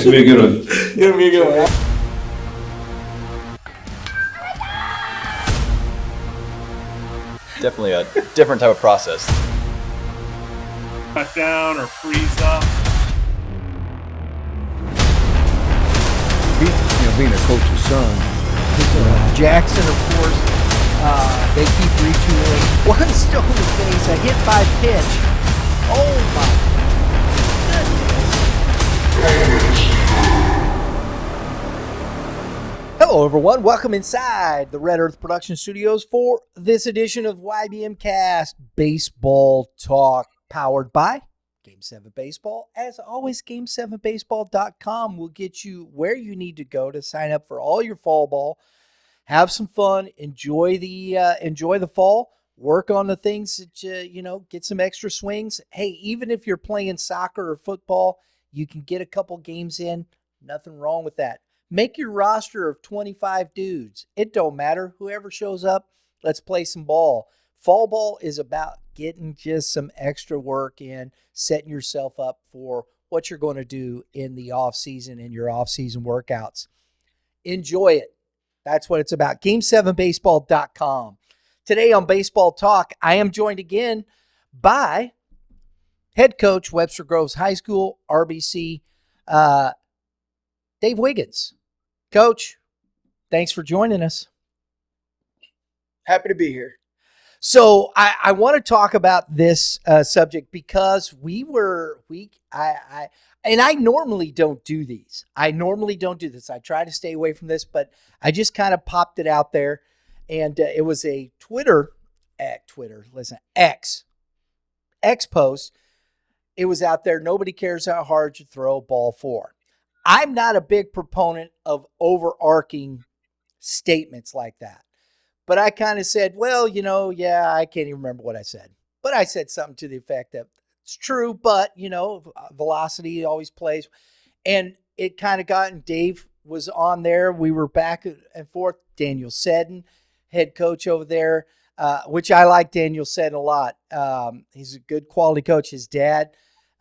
It's gonna be a good one. It's gonna be a good one. Definitely a different type of process. Cut down or freeze up. Being a coach's son. Jackson, of course, they keep retooling. One stone to face, a hit by pitch. Oh my goodness. Hello, everyone. Welcome inside the Red Earth Production Studios for this edition of YBMcast Baseball Talk, powered by Game 7 Baseball. As always, game7baseball.com will get you where you need to go to sign up for all your fall ball. Have some fun, enjoy the fall, work on the things that, get some extra swings. Hey, even if you're playing soccer or football, you can get a couple games in. Nothing wrong with that. Make your roster of 25 dudes. It don't matter. Whoever shows up, let's play some ball. Fall ball is about getting just some extra work in, setting yourself up for what you're going to do in the off season and your off season workouts. Enjoy it. That's what it's about. Game7baseball.com. Today on Baseball Talk, I am joined again by head coach, Webster Groves High School, RBC, Dave Wiggins. Coach, thanks for joining us. Happy to be here. So I want to talk about this subject because I normally don't do these. I try to stay away from this, but I just kind of popped it out there. And it was a X post. It was out there. Nobody cares how hard you throw a ball for. I'm not a big proponent of overarching statements like that. But I kind of said, well, I can't even remember what I said. But I said something to the effect that it's true, but, velocity always plays. And it kind of got, and Dave was on there. We were back and forth. Daniel Seddon, head coach over there, which I like Daniel Seddon a lot. He's a good quality coach. His dad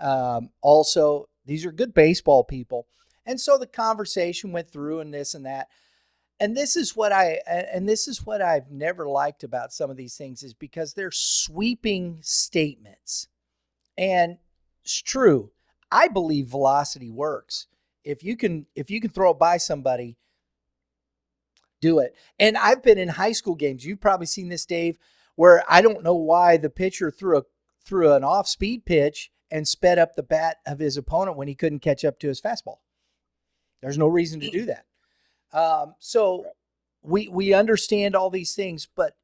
also, these are good baseball people. And so the conversation went through and this and that. And this is what I've never liked about some of these things is because they're sweeping statements. And it's true. I believe velocity works. If you can throw it by somebody, do it. And I've been in high school games. You've probably seen this, Dave, where I don't know why the pitcher threw an off-speed pitch and sped up the bat of his opponent when he couldn't catch up to his fastball. There's no reason to do that. So we understand all these things, but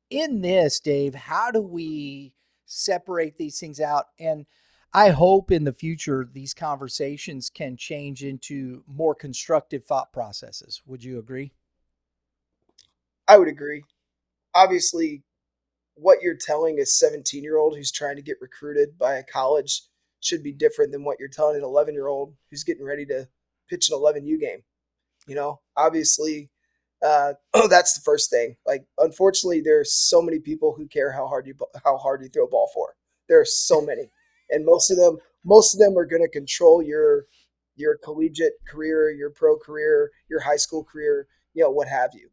in this, Dave, how do we separate these things out? And I hope in the future, these conversations can change into more constructive thought processes. Would you agree? I would agree. Obviously, what you're telling a 17-year-old who's trying to get recruited by a college should be different than what you're telling an 11-year-old who's getting ready to pitch an 11U game. Obviously, that's the first thing. Like, unfortunately, there's so many people who care how hard you throw a ball for. There are so many, and most of them are going to control your collegiate career, your pro career, your high school career, what have you.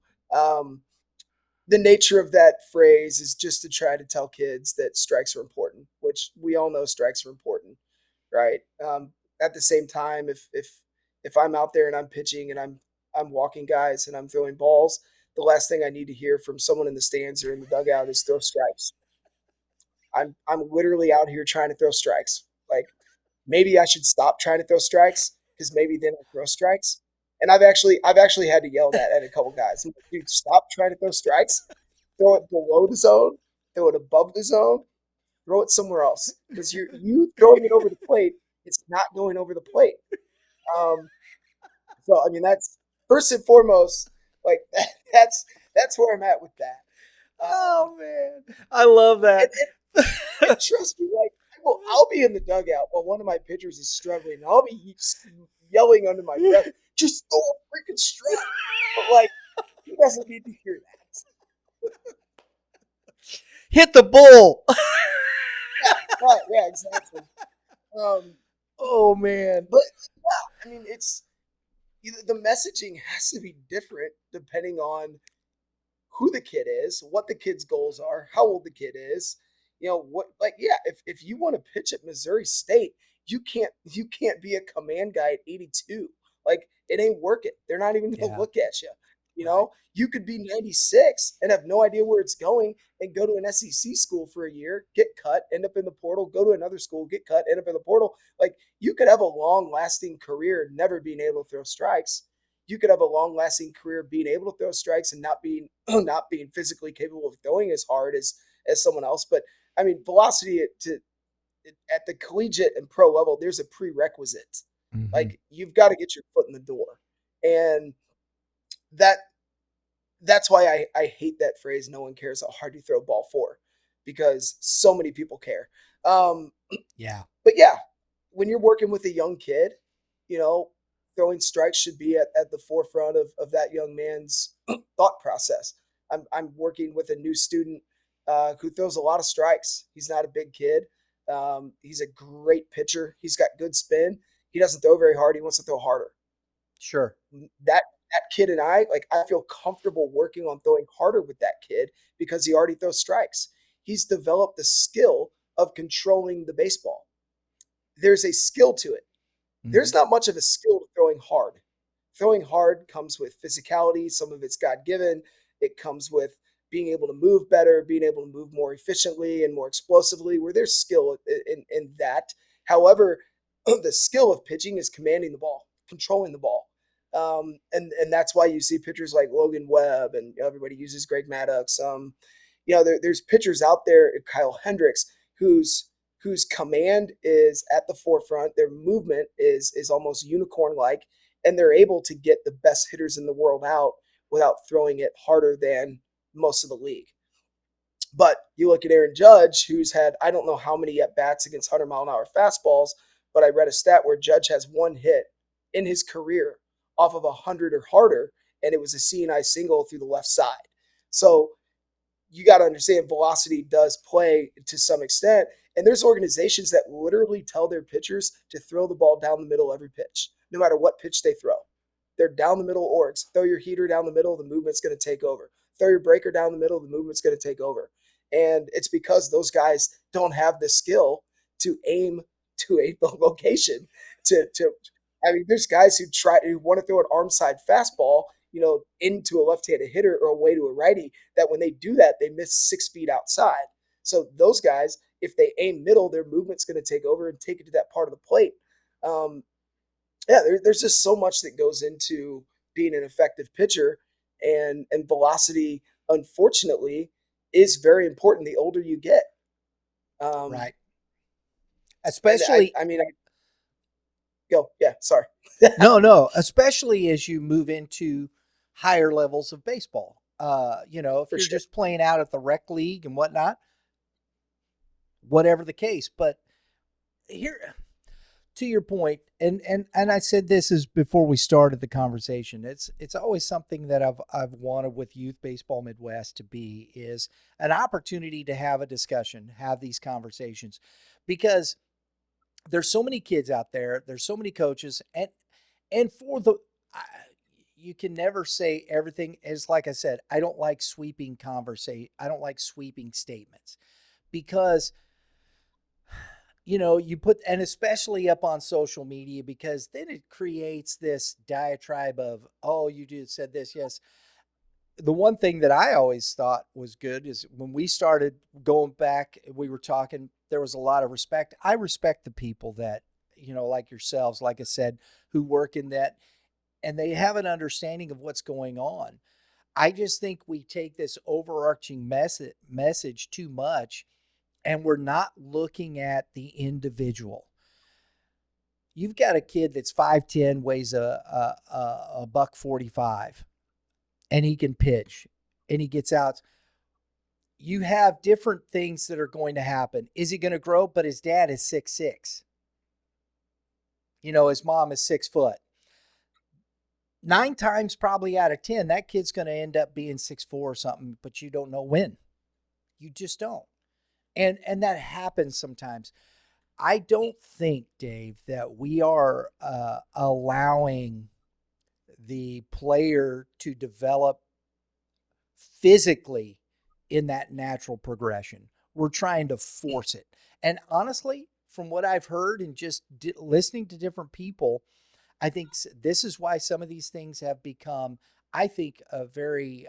The nature of that phrase is just to try to tell kids that strikes are important, which we all know strikes are important, right? At the same time, if I'm out there and I'm pitching and I'm walking guys and I'm throwing balls, the last thing I need to hear from someone in the stands or in the dugout is throw strikes. I'm literally out here trying to throw strikes. Like, maybe I should stop trying to throw strikes because maybe then I'll throw strikes. And I've actually had to yell that at a couple guys. I'm like, dude, stop trying to throw strikes. Throw it below the zone. Throw it above the zone. Throw it somewhere else. Because you throwing it over the plate, it's not going over the plate. So I mean, that's first and foremost. Like that's where I'm at with that. Oh man, I love that. And trust me, like I'll be in the dugout while one of my pitchers is struggling. And I'll be yelling under my breath, "Just throw a freaking strike!" But like, he doesn't need to hear that. Hit the bull. Yeah, exactly. Oh man, but I mean, it's the messaging has to be different depending on who the kid is, what the kid's goals are, how old the kid is. What, like, yeah, if you want to pitch at Missouri State, you can't be a command guy at 82. Like, it ain't working. They're not even gonna Yeah, look at you. right. You could be 96 and have no idea where it's going and go to an SEC school for a year, get cut, end up in the portal, go to another school, get cut, end up in the portal. Like, you could have a long lasting career never being able to throw strikes. You could have a long lasting career being able to throw strikes and not being not being physically capable of throwing as hard as someone else. But I mean, velocity at the collegiate and pro level, there's a prerequisite. Mm-hmm. Like, you've got to get your foot in the door, and that that's why I hate that phrase. No one cares how hard you throw a ball for, because so many people care. Um, Yeah, but yeah, when you're working with a young kid, you know, throwing strikes should be at the forefront of that young man's thought process. I'm working with a new student who throws a lot of strikes. He's not a big kid. He's a great pitcher. He's got good spin. He doesn't throw very hard. He wants to throw harder. sure. That kid and I feel comfortable working on throwing harder with that kid because he already throws strikes. He's developed the skill of controlling the baseball. There's a skill to it. Mm-hmm. There's not much of a skill to throwing hard. Throwing hard comes with physicality. Some of it's God given. It comes with being able to move better, being able to move more efficiently and more explosively, where there's skill in that. However, the skill of pitching is commanding the ball, controlling the ball. And that's why you see pitchers like Logan Webb, and everybody uses Greg Maddux. There's pitchers out there, Kyle Hendricks, whose command is at the forefront. Their movement is almost unicorn like, and they're able to get the best hitters in the world out without throwing it harder than most of the league. But you look at Aaron Judge, who's had I don't know how many at bats against 100-mile-an-hour fastballs, but I read a stat where Judge has one hit in his career off of 100 or harder, and it was a CNI single through the left side. So you got to understand velocity does play to some extent. And there's organizations that literally tell their pitchers to throw the ball down the middle every pitch, no matter what pitch they throw. They're down the middle orgs. Throw your heater down the middle, the movement's going to take over. Throw your breaker down the middle, the movement's going to take over. And it's because those guys don't have the skill to aim to a location. To I mean, there's guys who want to throw an arm side fastball, into a left-handed hitter or away to a righty, that when they do that, they miss 6 feet outside. So those guys, if they aim middle, their movement's going to take over and take it to that part of the plate. Um, there's just so much that goes into being an effective pitcher, and velocity, unfortunately, is very important the older you get. Um, Right. and I, Especially I mean, I go, yeah, sorry. no, especially as you move into higher levels of baseball. If For you're sure. just playing out at the rec league and whatnot, whatever the case. But here, to your point, and I said this is before we started the conversation. It's always something that I've wanted with Youth Baseball Midwest to be is an opportunity to have a discussion, have these conversations, because there's so many kids out there, there's so many coaches, and for the you can never say everything. As like I said, I don't like sweeping conversation. I don't like sweeping statements because you put, and especially up on social media, because then it creates this diatribe of, oh, you just said this. Yes. The one thing that I always thought was good is when we started going back, we were talking, there was a lot of respect. I respect the people that, like yourselves, like I said, who work in that and they have an understanding of what's going on. I just think we take this overarching message too much and we're not looking at the individual. You've got a kid that's 5'10", weighs a buck 45, and he can pitch, and he gets out. You have different things that are going to happen. Is he going to grow? But his dad is 6'6". His mom is 6 foot. 9 times probably out of 10, that kid's going to end up being 6'4" or something, but you don't know when. You just don't. And that happens sometimes. I don't think, Dave, that we are allowing the player to develop physically in that natural progression. We're trying to force it. And honestly, from what I've heard and just listening to different people, I think this is why some of these things have become, I think, a very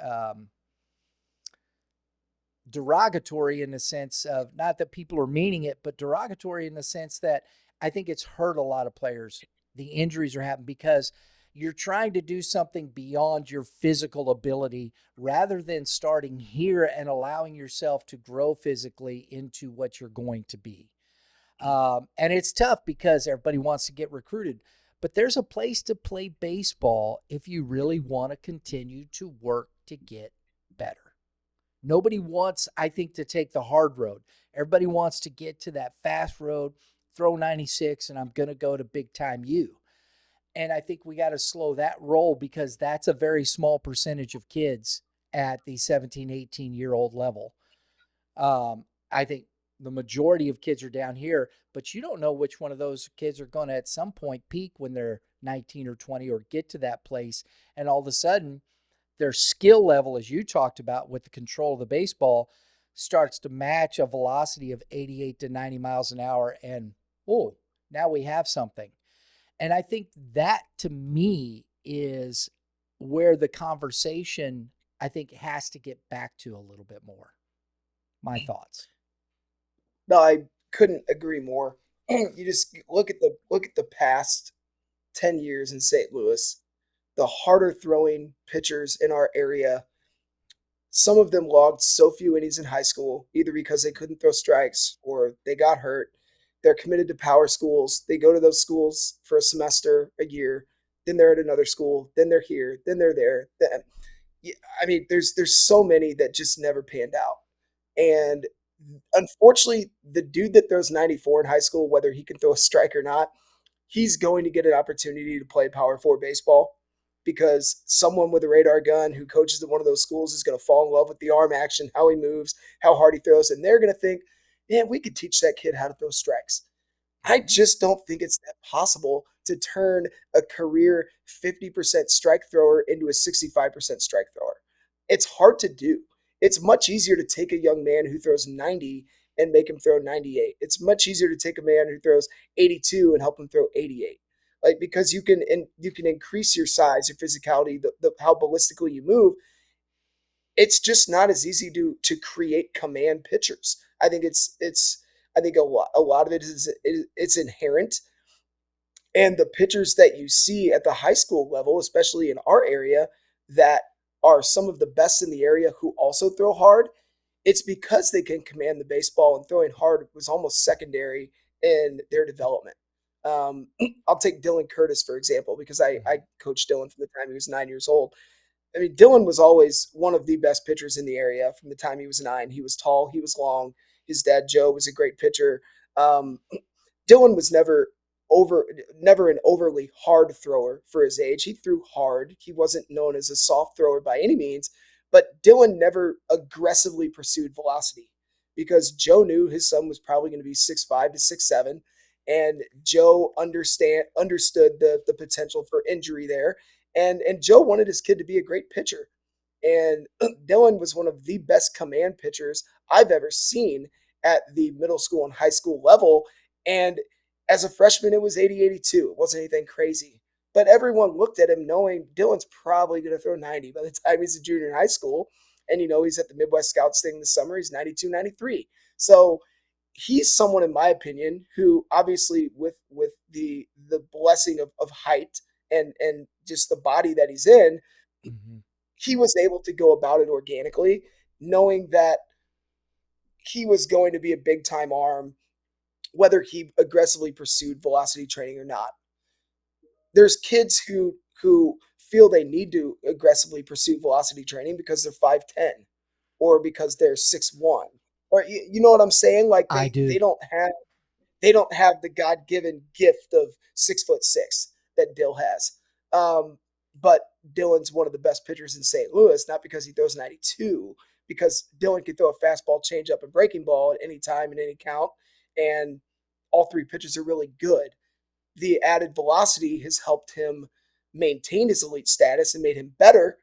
derogatory in the sense of not that people are meaning it, but derogatory in the sense that I think it's hurt a lot of players. The injuries are happening because you're trying to do something beyond your physical ability rather than starting here and allowing yourself to grow physically into what you're going to be. And it's tough because everybody wants to get recruited, but there's a place to play baseball if you really want to continue to work to get better. Nobody wants, I think, to take the hard road. Everybody wants to get to that fast road, throw 96, and I'm going to go to big time U. And I think we got to slow that roll because that's a very small percentage of kids at the 17, 18-year-old level. I think the majority of kids are down here, but you don't know which one of those kids are going to at some point peak when they're 19 or 20 or get to that place. And all of a sudden, their skill level, as you talked about with the control of the baseball, starts to match a velocity of 88 to 90 miles an hour. And, oh, now we have something. And I think that to me is where the conversation, I think, has to get back to a little bit more. My thoughts. No, I couldn't agree more. You just look at the past 10 years in St. Louis. The harder throwing pitchers in our area, some of them logged so few innings in high school, either because they couldn't throw strikes or they got hurt. They're committed to power schools. They go to those schools for a semester, a year, then they're at another school, then they're here, then they're there. Then, yeah, I mean, there's so many that just never panned out. And unfortunately, the dude that throws 94 in high school, whether he can throw a strike or not, he's going to get an opportunity to play power four baseball because someone with a radar gun who coaches at one of those schools is going to fall in love with the arm action, how he moves, how hard he throws, and they're going to think, yeah, we could teach that kid how to throw strikes. I just don't think it's that possible to turn a career 50% strike thrower into a 65% strike thrower. It's hard to do. It's much easier to take a young man who throws 90 and make him throw 98. It's much easier to take a man who throws 82 and help him throw 88. Like because you can increase your size, your physicality, the how ballistically you move. It's just not as easy to create command pitchers. I think a lot of it is it's inherent, and the pitchers that you see at the high school level, especially in our area, that are some of the best in the area who also throw hard, it's because they can command the baseball, and throwing hard was almost secondary in their development. I'll take Dylan Curtis, for example, because I coached Dylan from the time he was 9 years old. I mean, Dylan was always one of the best pitchers in the area from the time he was 9. He was tall, he was long. His dad, Joe, was a great pitcher. Um, Dylan was never an overly hard thrower for his age. He threw hard. He wasn't known as a soft thrower by any means, but Dylan never aggressively pursued velocity because Joe knew his son was probably going to be 6'5" to 6'7", and Joe understood the potential for injury there. And Joe wanted his kid to be a great pitcher. And Dylan was one of the best command pitchers I've ever seen at the middle school and high school level. And as a freshman, it was 80, 82. It wasn't anything crazy. But everyone looked at him knowing Dylan's probably going to throw 90 by the time he's a junior in high school. And, he's at the Midwest Scouts thing this summer. He's 92, 93. So he's someone, in my opinion, who obviously with the blessing of height and just the body that he's in, Mm-hmm. he was able to go about it organically, knowing that he was going to be a big time arm, whether he aggressively pursued velocity training or not. There's kids who feel they need to aggressively pursue velocity training because they're 5'10" or because they're 6'1", or you know what I'm saying? Like I do. they don't have the God given gift of 6'6" that Dill has. But Dylan's one of the best pitchers in St. Louis, not because he throws 92, because Dylan can throw a fastball, changeup, and breaking ball at any time and any count. And all three pitches are really good. The added velocity has helped him maintain his elite status and made him better.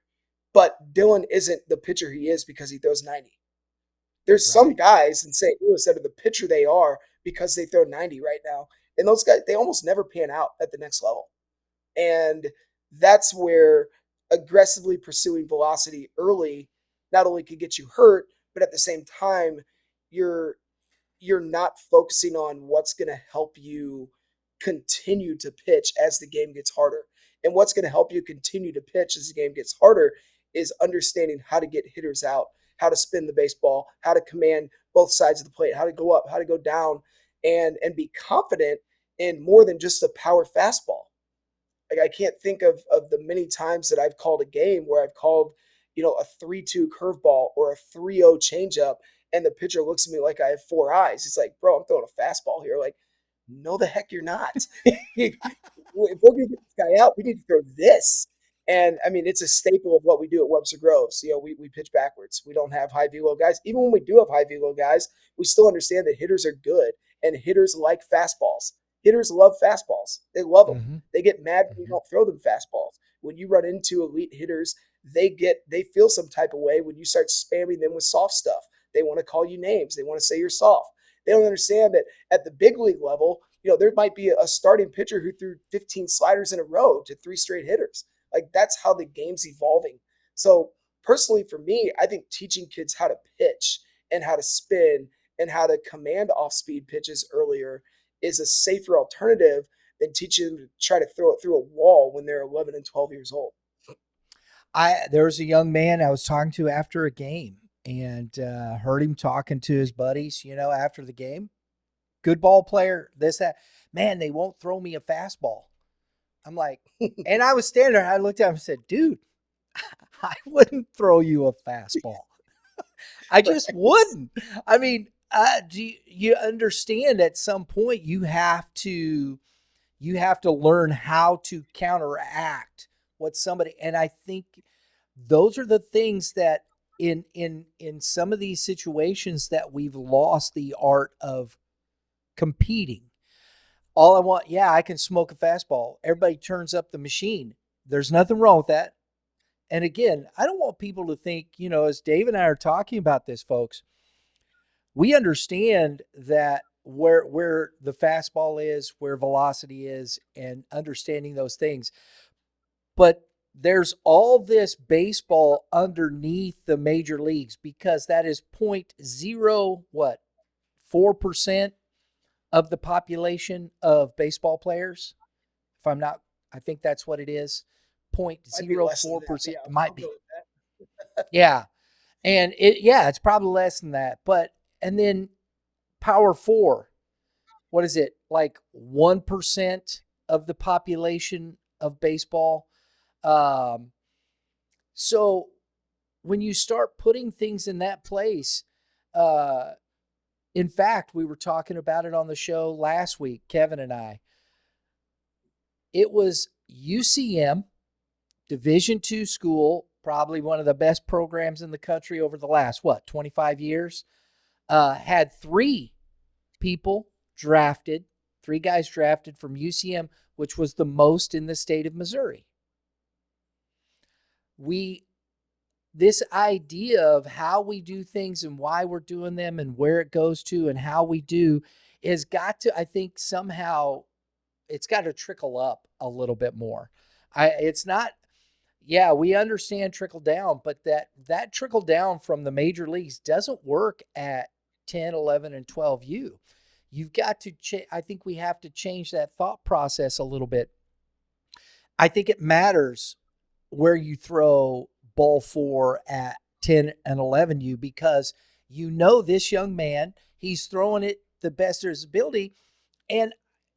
But Dylan isn't the pitcher he is because he throws 90. There's some Right. guys in St. Louis that are the pitcher they are because they throw 90 right now. And those guys, they almost never pan out at the next level. And that's where aggressively pursuing velocity early not only could get you hurt, but at the same time, you're you're not focusing on what's going to help you continue to pitch as the game gets harder. And what's going to help you continue to pitch as the game gets harder is understanding how to get hitters out, how to spin the baseball, how to command both sides of the plate, how to go up, how to go down, and be confident in more than just a power fastball. Like I can't think of the many times that I've called a game where I've called, a 3-2 curveball or a 3-0 changeup, and the pitcher looks at me like I have four eyes. He's like, bro, I'm throwing a fastball here. Like, no, the heck you're not. If we're gonna get this guy out, we need to throw this. And I mean, it's a staple of what we do at Webster Groves. We pitch backwards. We don't have high velo guys. Even when we do have high velo guys, we still understand that hitters are good and hitters like fastballs. Hitters love fastballs. They love them. Mm-hmm. They get mad when you Mm-hmm. don't throw them fastballs. When you run into elite hitters, they feel some type of way when you start spamming them with soft stuff. They want to call you names. They want to say you're soft. They don't understand that at the big league level, there might be a starting pitcher who threw 15 sliders in a row to three straight hitters. Like that's how the game's evolving. So personally for me, I think teaching kids how to pitch and how to spin and how to command off-speed pitches earlier is a safer alternative than teaching them to try to throw it through a wall when they're 11 and 12 years old. There was a young man I was talking to after a game, and heard him talking to his buddies, after the game. Good ball player, this, that. Man, they won't throw me a fastball. I'm like, and I was standing there. I looked at him and said, dude, I wouldn't throw you a fastball. I just wouldn't. I mean, do you understand at some point you have to learn how to counteract what somebody, and I think those are the things that in some of these situations that we've lost the art of competing. All I want, yeah, I can smoke a fastball. Everybody turns up the machine. There's nothing wrong with that. And again, I don't want people to think, as Dave and I are talking about this, folks, we understand that where the fastball is, where velocity is, and understanding those things. But there's all this baseball underneath the major leagues because that is point zero what 4% of the population of baseball players. If I'm not, I think that's what it is. Point Might be zero less than four that. percent Yeah, might I'll go be. with that. Yeah. And it's probably less than that. And then power four, what is it? Like 1% of the population of baseball. Um, so when you start putting things in that place, uh, in fact, we were talking about it on the show last week, Kevin and I. It was UCM, Division II school, probably one of the best programs in the country over the last, 25 years. Had three guys drafted from UCM, which was the most in the state of Missouri. This idea of how we do things and why we're doing them and where it goes to and how we do is got to, I think, somehow it's got to trickle up a little bit more. It's not, yeah, we understand trickle down, but that trickle down from the major leagues doesn't work at 10, 11, and 12U. You've got to, I think we have to change that thought process a little bit. I think it matters where you throw ball four at 10 and 11U because this young man, he's throwing it the best of his ability. And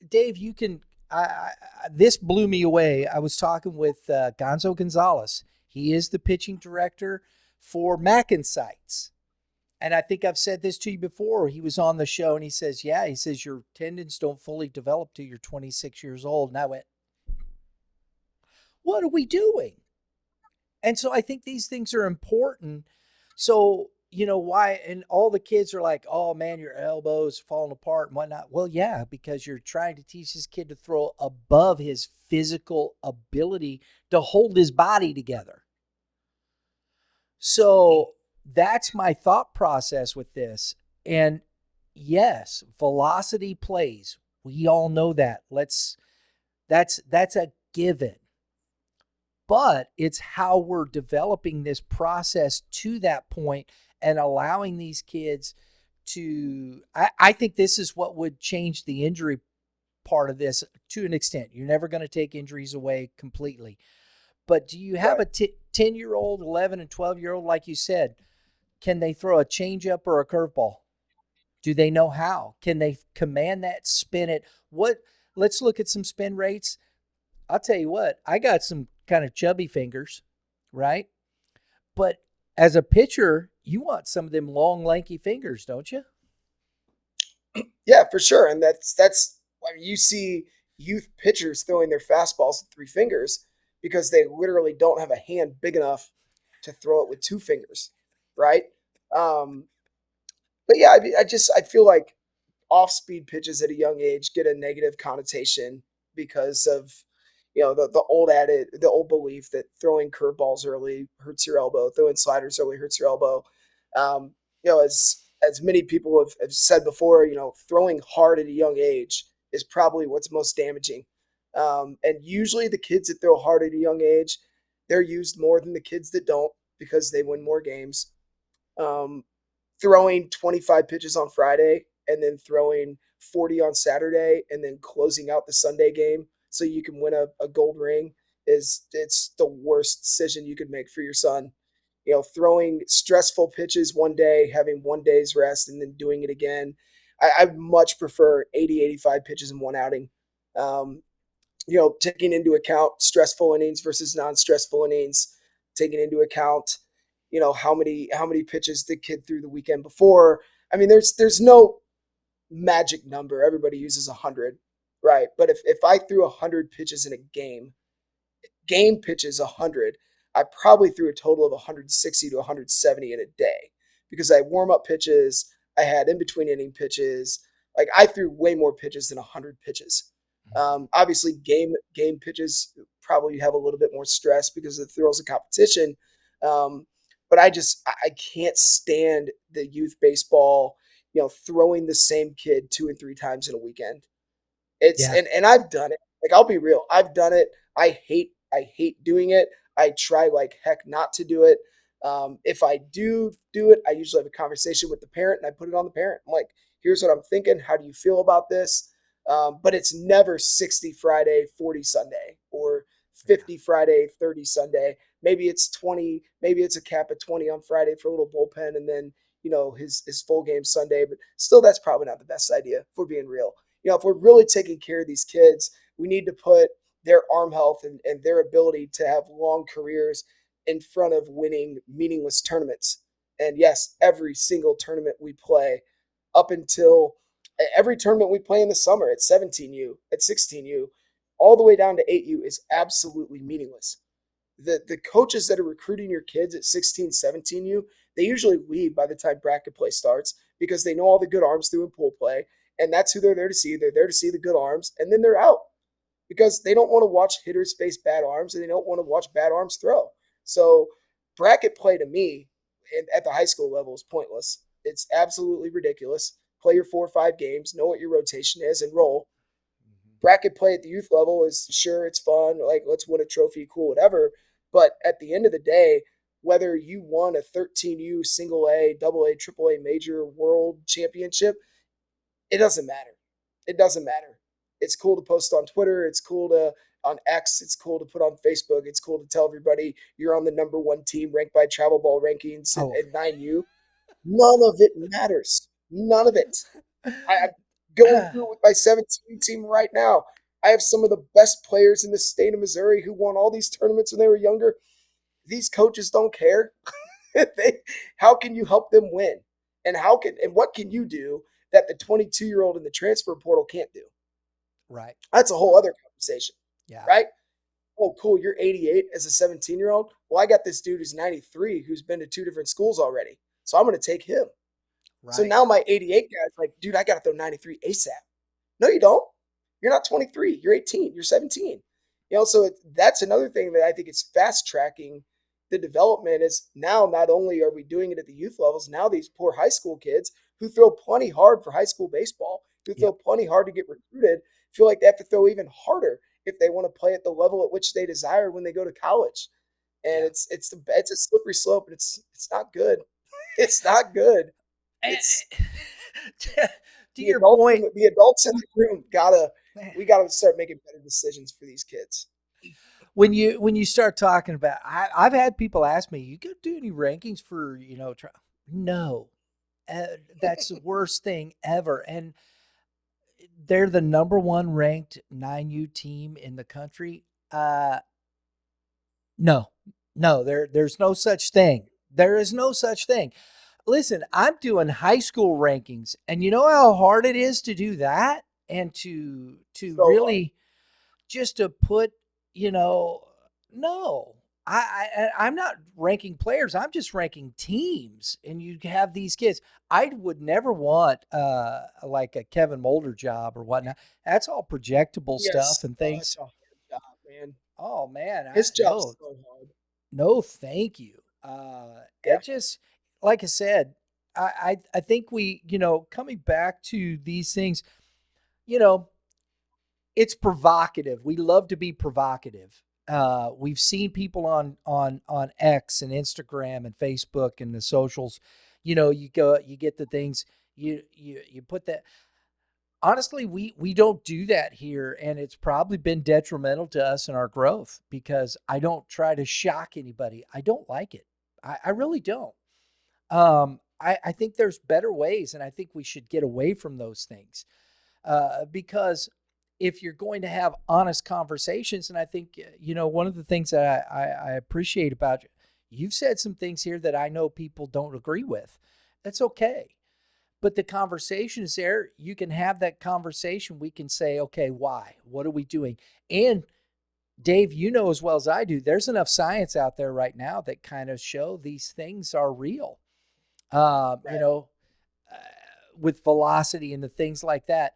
Dave, this blew me away. I was talking with Gonzo Gonzalez. He is the pitching director for Mackensites. And I think I've said this to you before. He was on the show and he says, your tendons don't fully develop till you're 26 years old. And I went, what are we doing? And so I think these things are important. So why? And all the kids are like, oh man, your elbow's falling apart and whatnot. Well, yeah, because you're trying to teach this kid to throw above his physical ability to hold his body together. So that's my thought process with this. And yes, velocity plays. We all know that. That's a given. But it's how we're developing this process to that point and allowing these kids to I think this is what would change the injury part of this to an extent. You're never going to take injuries away completely. But do you have Right. a 10-year-old, 11 and 12-year-old, like you said, can they throw a changeup or a curveball? Do they know how? Can they command that, spin it? What? Let's look at some spin rates. I'll tell you what, I got some kind of chubby fingers, right? But as a pitcher, you want some of them long, lanky fingers, don't you? Yeah, for sure. And that's I mean, you see youth pitchers throwing their fastballs with three fingers because they literally don't have a hand big enough to throw it with two fingers, right? Um, but yeah, I feel like off speed pitches at a young age get a negative connotation because of the old belief that throwing curveballs early hurts your elbow, throwing sliders early hurts your elbow. Um, as many people have said before, throwing hard at a young age is probably what's most damaging. And usually the kids that throw hard at a young age, they're used more than the kids that don't because they win more games. Um, Throwing 25 pitches on Friday and then throwing 40 on Saturday and then closing out the Sunday game so you can win a gold ring it's the worst decision you could make for your son. Throwing stressful pitches one day, having 1 day's rest, and then doing it again. I much prefer 80, 85 pitches in one outing. Um, taking into account stressful innings versus non-stressful innings, taking into account, how many pitches the kid threw the weekend before. I mean, there's no magic number. Everybody uses 100, right? But if I threw 100 pitches in a game pitches 100, I probably threw a total of 160 to 170 in a day because I had warm up pitches, I had in between inning pitches. Like I threw way more pitches than 100 pitches. Obviously, game pitches probably have a little bit more stress because of the thrills of competition. Um, but I can't stand the youth baseball, throwing the same kid two and three times in a weekend. It's Yeah. and I've done it. Like I'll be real, I've done it. I hate doing it. I try like heck not to do it. If I do it, I usually have a conversation with the parent and I put it on the parent. I'm like, here's what I'm thinking. How do you feel about this? But it's never 60 Friday, 40 Sunday, or Yeah. 50 Friday, 30 Sunday. Maybe it's 20. Maybe it's a cap of 20 on Friday for a little bullpen, and then his full game Sunday. But still, that's probably not the best idea. If we're being real, if we're really taking care of these kids, we need to put their arm health and their ability to have long careers in front of winning meaningless tournaments. And yes, every single tournament we play up until every tournament we play in the summer at 17U, at 16U, all the way down to 8U is absolutely meaningless. The coaches that are recruiting your kids at 16, 17U, they usually leave by the time bracket play starts because they know all the good arms through in pool play, and that's who they're there to see. They're there to see the good arms, and then they're out because they don't want to watch hitters face bad arms and they don't want to watch bad arms throw. So bracket play to me at the high school level is pointless. It's absolutely ridiculous. Play your 4 or 5 games, know what your rotation is, and roll. Bracket play at the youth level is sure it's fun, like let's win a trophy, cool, whatever. But at the end of the day, whether you won a 13U single A, double A, triple A major world championship, it doesn't matter. It doesn't matter. It's cool to post on Twitter. It's cool to on X. It's cool to put on Facebook. It's cool to tell everybody you're on the number one team ranked by Travel Ball rankings Oh. at 9U. None of it matters. None of it. I'm going through it with my 17 team right now. I have some of the best players in the state of Missouri who won all these tournaments when they were younger. These coaches don't care. How can you help them win? And what can you do that the 22-year-old in the transfer portal can't do? Right. That's a whole other conversation, Yeah. right? Oh, cool. You're 88 as a 17-year-old. Well, I got this dude who's 93 who's been to 2 different schools already. So I'm going to take him. So Right. now my 88 guy's like, dude, I got to throw 93 ASAP. No, you don't. You're not 23. You're 18. You're 17. So that's another thing that I think is fast tracking the development is now not only are we doing it at the youth levels, now these poor high school kids who throw plenty hard for high school baseball, who throw Yep. plenty hard to get recruited, feel like they have to throw even harder if they want to play at the level at which they desire when they go to college. And Yeah. it's a slippery slope, and it's not good. It's not good. And, It's to your point, the adults in the room gotta man, we gotta start making better decisions for these kids. when you start talking about, I've had people ask me, "You could do any rankings for No, that's the worst thing ever. And they're the number one ranked 9U team in the country. No, no, there's no such thing. There is no such thing. Listen, I'm doing high school rankings, and you know how hard it is to do that, and to So hard. really just to put, no. I'm not ranking players. I'm just ranking teams, and you have these kids. I would never want like a Kevin Mulder job or whatnot. That's all projectable Yes, stuff and such things. a hard job, man. Oh man, His job's no, so hard. no, thank you. Yeah, It just, like I said, I think we, coming back to these things, you know, it's provocative. We love to be provocative. We've seen people on X and Instagram and Facebook and the socials. You get the things you put that. Honestly, we don't do that here, and it's probably been detrimental to us in our growth because I don't try to shock anybody. I don't like it. I really don't. I think there's better ways, and I think we should get away from those things because if you're going to have honest conversations, and I think one of the things that I appreciate about you, you've said some things here that I know people don't agree with. That's okay, but the conversation is there. You can have that conversation. We can say, okay, why? What are we doing? And Dave, you know as well as I do, there's enough science out there right now that kind of show these things are real. Uh, you right. know, uh, with velocity and the things like that.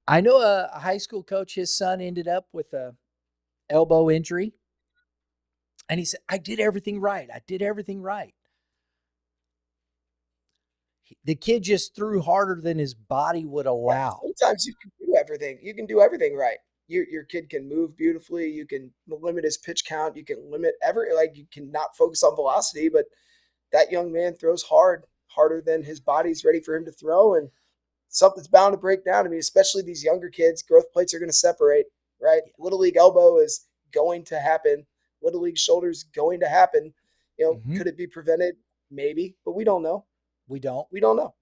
I know a high school coach, his son ended up with a elbow injury, and he said, "I did everything right. I did everything right." The kid just threw harder than his body would Yeah, allow. sometimes you can do everything. You can do everything right. Your kid can move beautifully. You can limit his pitch count. You can limit you can not focus on velocity, but that young man throws harder than his body's ready for him to throw, and something's bound to break down. I mean, especially these younger kids, growth plates are going to separate, right? Yeah. Little league elbow is going to happen. Little league shoulder is going to happen. Mm-hmm. Could it be prevented? Maybe, but we don't know. We don't. We don't know.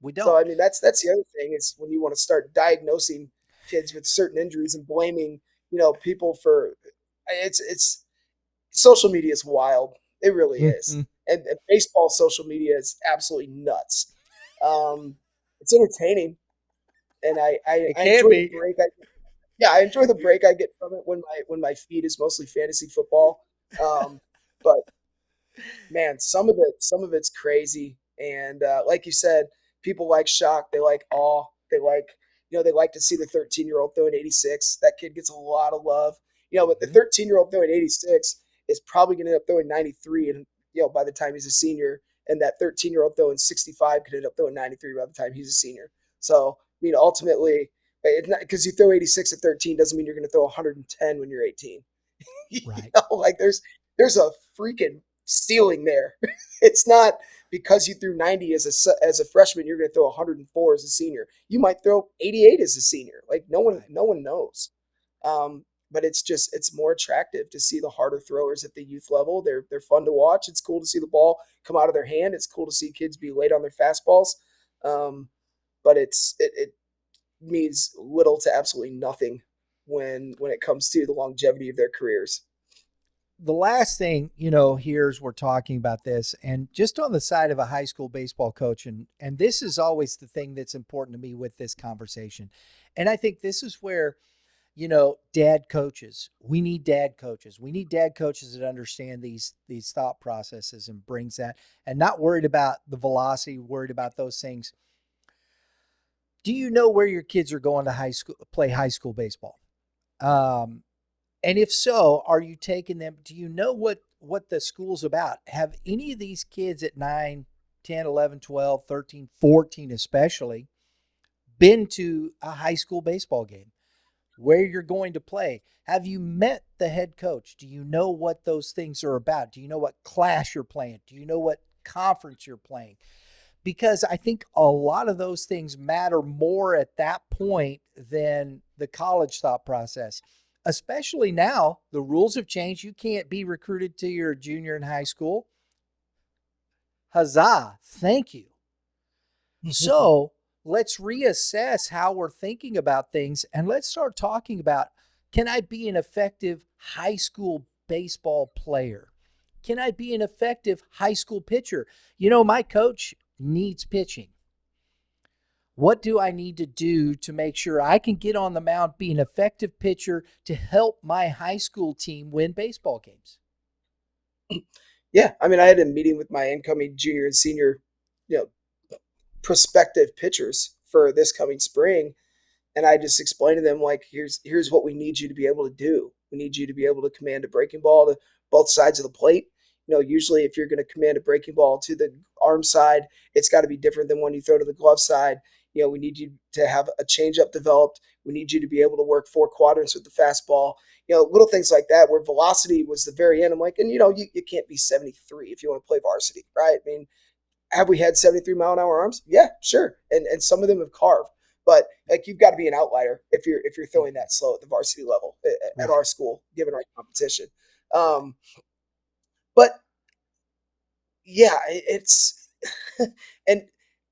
We So don't. I mean, that's the other thing is when you want to start diagnosing kids with certain injuries and blaming, people for it's social media is wild. It really is. And baseball social media is absolutely nuts. Um, it's entertaining, and It I can enjoy the be. break. I enjoy the break I get from it when my feed is mostly fantasy football. But man, some of it's crazy, and like you said, people like shock, they like awe, they like to see the 13-year-old throwing 86. That kid gets a lot of love, but the Mm-hmm. 13-year-old throwing 86 is probably going to end up throwing 93, and by the time he's a senior, and that 13-year-old throwing 65 could end up throwing 93 by the time he's a senior. So I mean, ultimately, it's not because you throw 86 at 13 doesn't mean you're going to throw 110 when you're 18. Right. Like there's a freaking ceiling there. It's not because you threw 90 as a freshman, you're going to throw 104 as a senior. You might throw 88 as a senior. Like Right. no one knows. But it's more attractive to see the harder throwers at the youth level. They're fun to watch. It's cool to see the ball come out of their hand. It's cool to see kids be late on their fastballs. Um, but it means little to absolutely nothing when it comes to the longevity of their careers. The last thing, here's we're talking about this, and just on the side of a high school baseball coach, and this is always the thing that's important to me with this conversation. And I think this is where Dad coaches. We need dad coaches. We need dad coaches that understand these thought processes and brings that, and not worried about the velocity, worried about those things. Do you know where your kids are going to play high school baseball? Um, and if so, are you taking them? Do you know what the school's about? Have any of these kids at 9, 10, 11, 12, 13, 14 especially been to a high school baseball game? Where you're going to play? Have you met the head coach? Do you know what those things are about? Do you know what class you're playing? Do you know what conference you're playing? Because I think a lot of those things matter more at that point than the college thought process. Especially now, the rules have changed. You can't be recruited to your junior in high school. Huzzah. Thank you. So let's reassess how we're thinking about things and let's start talking about, can I be an effective high school baseball player? Can I be an effective high school pitcher? My coach needs pitching. What do I need to do to make sure I can get on the mound, be an effective pitcher to help my high school team win baseball games? Yeah, I mean, I had a meeting with my incoming junior and senior, you know, prospective pitchers for this coming spring, and I just explained to them, like, here's what we need you to be able to do. We need you to be able to command a breaking ball to both sides of the plate. Usually if you're going to command a breaking ball to the arm side, it's got to be different than when you throw to the glove side. We need you to have a changeup developed. We need you to be able to work four quadrants with the fastball. Little things like that, where velocity was the very end. I'm like, and you can't be 73 if you want to play varsity, right? I mean, have we had 73-mile-an-hour arms? Yeah, sure. And some of them have carved. But like, you've got to be an outlier if you're throwing that slow at the varsity level at Right. our school, given our competition. Um, but yeah, it's and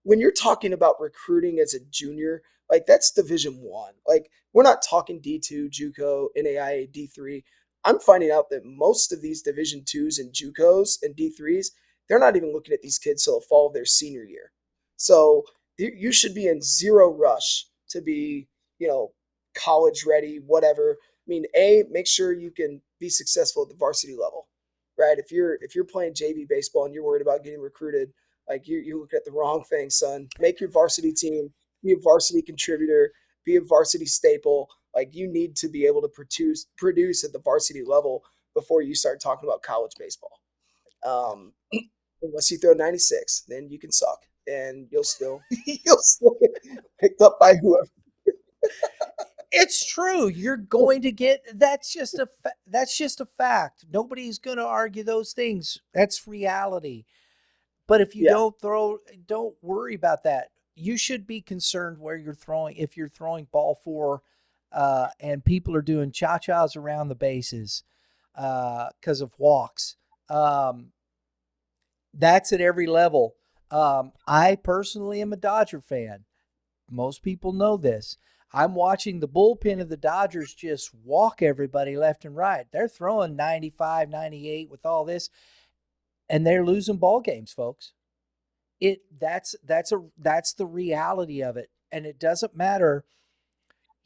when you're talking about recruiting as a junior, like, that's Division One. Like, we're not talking D2, JUCO, NAIA, D3. I'm finding out that most of these Division twos and JUCOs and D3s, they're not even looking at these kids till the fall of their senior year. So you should be in zero rush to be, college ready, whatever. I mean, make sure you can be successful at the varsity level, right? If you're playing JV baseball and you're worried about getting recruited, like, you look at the wrong thing, son. Make your varsity team, be a varsity contributor, be a varsity staple. Like, you need to be able to produce at the varsity level before you start talking about college baseball. Um, Unless you throw 96, then you can suck and you'll still you'll still get picked up by whoever. It's true. You're going to get that's just a fact. Nobody's going to argue those things. That's reality. But if you Yeah, don't worry about that. You should be concerned where you're throwing. If you're throwing ball four, and people are doing cha-chas around the bases because of walks. Um, that's at every level. I personally am a Dodger fan. Most people know this. I'm watching the bullpen of the Dodgers just walk everybody left and right. They're throwing 95, 98 with all this, and they're losing ball games, folks. That's the reality of it. And it doesn't matter,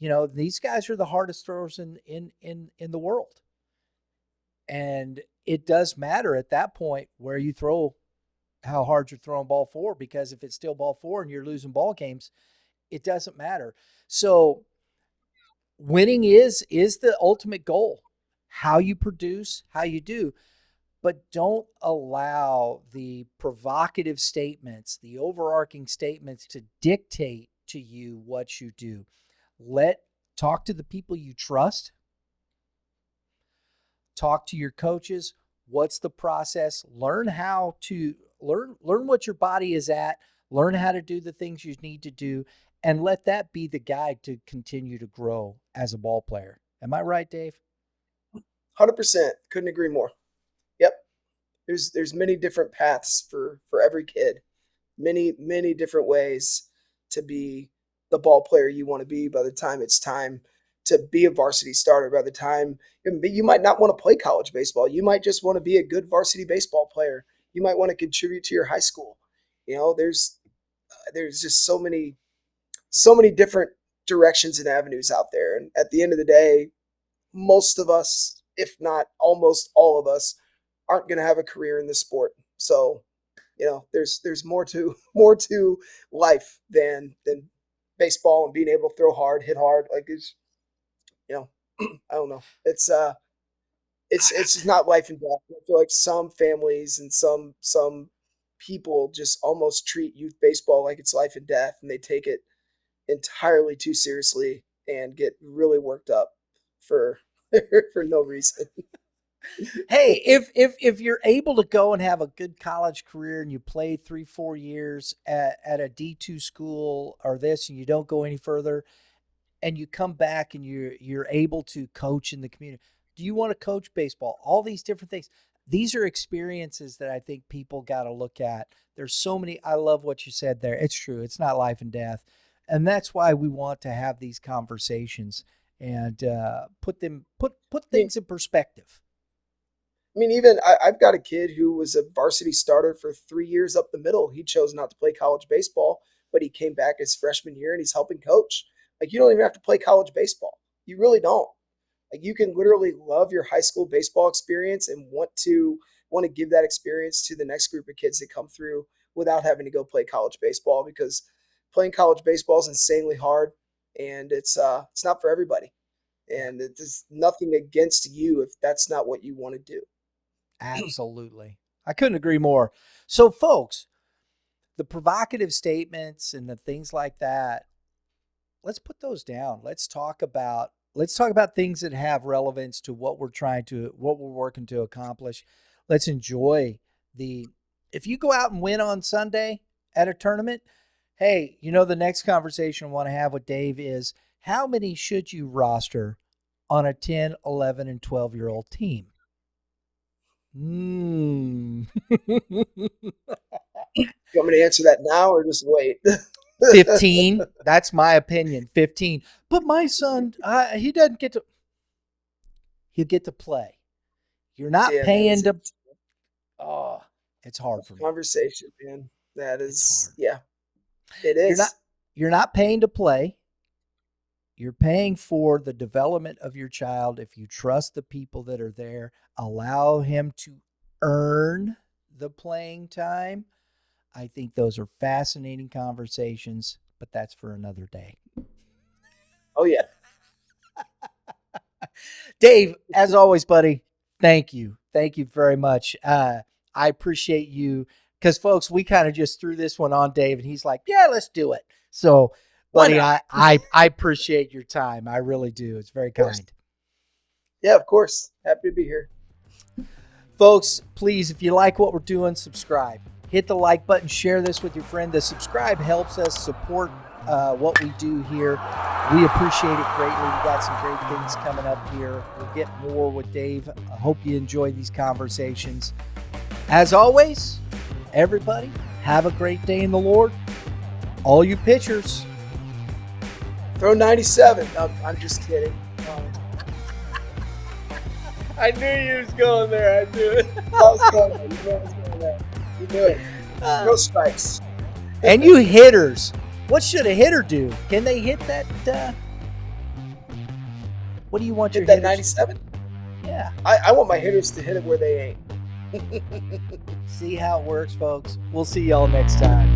these guys are the hardest throwers in the world. And it does matter at that point where you throw, how hard you're throwing ball four, because if it's still ball four and you're losing ball games, it doesn't matter. So winning is the ultimate goal. How you produce, how you do, but don't allow the provocative statements, the overarching statements to dictate to you what you do. Talk to the people you trust. Talk to your coaches. What's the process? Learn how to learn what your body is at. Learn how to do the things you need to do, and let that be the guide to continue to grow as a ball player. Am I right, Dave? 100%. Couldn't agree more. Yep. There's many different paths for every kid. Many different ways to be the ball player you want to be by the time it's time to be a varsity starter. By the time you might not want to play college baseball, you might just want to be a good varsity baseball player. You might want to contribute to your high school. There's just so many different directions and avenues out there. And at the end of the day, most of us, if not almost all of us, aren't going to have a career in this sport. So, there's more to life than baseball and being able to throw hard, hit hard. Like it's, I don't know. It's just not life and death. I feel like some families and some people just almost treat youth baseball like it's life and death, and they take it entirely too seriously and get really worked up for for no reason. Hey, if you're able to go and have a good college career and you play 3-4 years at a D2 school or this, and you don't go any further, and you come back and you're able to coach in the community. Do you want to coach baseball? All these different things. These are experiences that I think people got to look at. There's so many. I love what you said there. It's true. It's not life and death. And that's why we want to have these conversations and put things in perspective. I mean, even I've got a kid who was a varsity starter for 3 years up the middle. He chose not to play college baseball, but he came back his freshman year and he's helping coach. Like, you don't even have to play college baseball. You really don't. Like, you can literally love your high school baseball experience and want to give that experience to the next group of kids that come through without having to go play college baseball, because playing college baseball is insanely hard, and it's not for everybody. And it's nothing against you if that's not what you want to do. Absolutely. I couldn't agree more. So, folks, the provocative statements and the things like that, let's put those down. Let's talk about things that have relevance to what we're working to accomplish. Let's enjoy if you go out and win on Sunday at a tournament, hey, the next conversation I want to have with Dave is, how many should you roster on a 10, 11, and 12-year-old team? You want me to answer that now or just wait? 15. That's my opinion. 15. But my son, he doesn't get to. He'll get to play. You're not paying to. Oh, it's hard for me. Conversation, man. That is, hard. Yeah, it is. You're not paying to play. You're paying for the development of your child. If you trust the people that are there, allow him to earn the playing time. I think those are fascinating conversations, but that's for another day. Oh, yeah. Dave, as always, buddy, thank you. Thank you very much. I appreciate you, because, folks, we kind of just threw this one on Dave, and he's like, yeah, let's do it. So, buddy, I appreciate your time. I really do. It's very kind. Yeah, of course. Happy to be here. Folks, please, if you like what we're doing, subscribe. Hit the like button, share this with your friend. The subscribe helps us support what we do here. We appreciate it greatly. We got some great things coming up here. We'll get more with Dave. I hope you enjoy these conversations. As always, everybody, have a great day in the Lord. All you pitchers, throw 97. No, I'm just kidding. I knew you was going there. I knew it. I was going there. You knew it. No strikes. And you hitters, what should a hitter do? Can they hit that? What do you want your hitters? Hit that 97? Yeah. I want my hitters to hit it where they ain't. See how it works, folks. We'll see y'all next time.